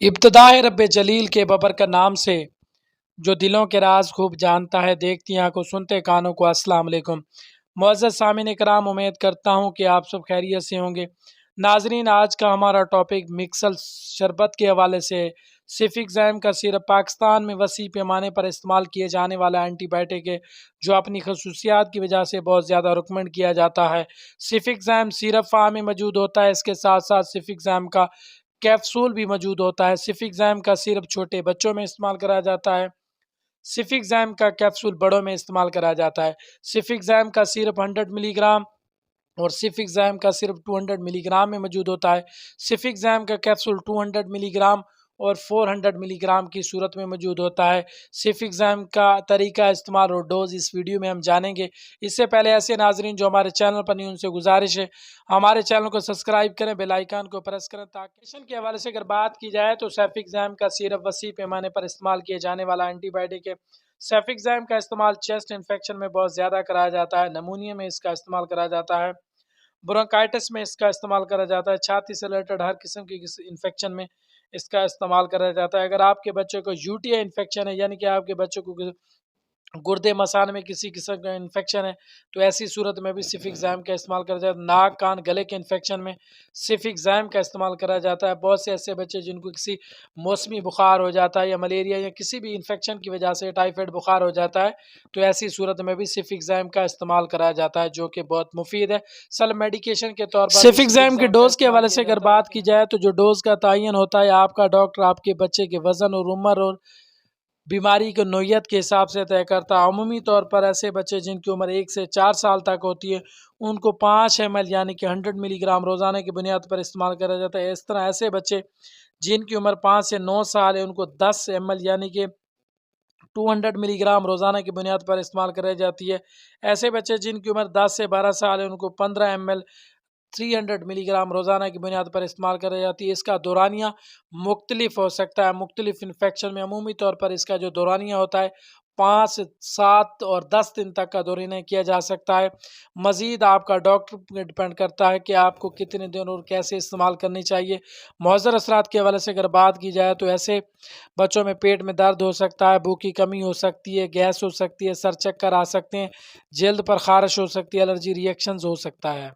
ابتدائے رب جلیل کے ببرکت نام سے جو دلوں کے راز خوب جانتا ہے، دیکھتی آنکھوں سنتے کانوں کو السلام علیکم۔ معزز سامعین کرام، امید کرتا ہوں کہ آپ سب خیریت سے ہوں گے۔ ناظرین، آج کا ہمارا ٹاپک مکسل شربت کے حوالے سے ہے۔ سیفکزائم کا سیرپ پاکستان میں وسیع پیمانے پر استعمال کیے جانے والا اینٹی بائیوٹک ہے، جو اپنی خصوصیات کی وجہ سے بہت زیادہ ریکمنڈ کیا جاتا ہے۔ سیفکزائم سیرپ فارم میں موجود ہوتا ہے، اس کے ساتھ ساتھ سیفکزائم کا کیپسول بھی موجود ہوتا ہے۔ سیفکزائم کا سیرپ چھوٹے بچوں میں استعمال کرا جاتا ہے، سیفکزائم کا کیپسول بڑوں میں استعمال کرا جاتا ہے۔ سیفکزائم کا سیرپ 100 ملی گرام اور سیفکزائم کا صرف 200 ملی گرام میں موجود ہوتا ہے۔ سیفکزائم کا کیپسول 200 ملی گرام اور 400 ملی گرام کی صورت میں موجود ہوتا ہے۔ سیفکزائم کا طریقہ استعمال اور ڈوز اس ویڈیو میں ہم جانیں گے۔ اس سے پہلے ایسے ناظرین جو ہمارے چینل پر نہیں، ان سے گزارش ہے ہمارے چینل کو سبسکرائب کریں، بیل آئیکن کو پریس کریں تاکہ ایپلیکیشن کے حوالے سے اگر بات کی جائے تو سیفکزائم کا سیرپ وسیع پیمانے پر استعمال کیے جانے والا اینٹی بائیوٹک ہے۔ سیفکزائم کا استعمال چیسٹ انفیکشن میں بہت زیادہ کرایا جاتا ہے، نمونیا میں اس کا استعمال کرایا جاتا ہے، برونکائٹس میں اس کا استعمال کرا جاتا ہے، چھاتی سے ریلیٹڈ ہر قسم کی انفیکشن میں اس کا استعمال کرا جاتا ہے۔ اگر آپ کے بچے کو یوٹی انفیکشن ہے، یعنی کہ آپ کے بچے کو گردے مثانے میں کسی قسم کا انفیکشن ہے، تو ایسی صورت میں بھی سیفکزائم کا استعمال کرا جاتا ہے۔ ناک کان گلے کے انفیکشن میں سیفکزائم کا استعمال کرا جاتا ہے۔ بہت سے ایسے بچے جن کو کسی موسمی بخار ہو جاتا ہے یا ملیریا یا کسی بھی انفیکشن کی وجہ سے ٹائیفائڈ بخار ہو جاتا ہے، تو ایسی صورت میں بھی سیفکزائم کا استعمال کرا جاتا ہے، جو کہ بہت مفید ہے۔ سیلف میڈیکیشن کے طور پر سیفکزائم کے ڈوز کے حوالے سے اگر بات کی جائے تو جو ڈوز کا تعین ہوتا ہے، آپ کا ڈاکٹر آپ کے بچے کے وزن اور عمر اور بیماری کی نوعیت کے حساب سے طے کرتا ہے۔ عمومی طور پر ایسے بچے جن کی عمر 1 سے 4 سال تک ہوتی ہے، ان کو 5 ml یعنی کہ 100 ملی گرام روزانہ کی بنیاد پر استعمال کرا جاتا ہے۔ اس طرح ایسے بچے جن کی عمر 5 سے 9 سال ہے، ان کو 10 ml یعنی کہ 200 ملی گرام روزانہ کی بنیاد پر استعمال کرائی جاتی ہے۔ ایسے بچے جن کی عمر 10 سے 12 سال ہے، ان کو 15 ml 300 ملی گرام روزانہ کی بنیاد پر استعمال کرائی جاتی ہے۔ اس کا دورانیہ مختلف ہو سکتا ہے، مختلف انفیکشن میں عمومی طور پر اس کا جو دورانیہ ہوتا ہے 5 7 اور 10 دن تک کا دورانیہ کیا جا سکتا ہے۔ مزید آپ کا ڈاکٹر پر ڈپینڈ کرتا ہے کہ آپ کو کتنے دن اور کیسے استعمال کرنی چاہیے۔ مؤثر اثرات کے حوالے سے اگر بات کی جائے تو ایسے بچوں میں پیٹ میں درد ہو سکتا ہے، بھوک کی کمی ہو سکتی ہے، گیس ہو سکتی ہے، سر چکر آ سکتے ہیں، جلد پر خارش ہو سکتی ہے، الرجی ری ایکشنز ہو سکتا ہے۔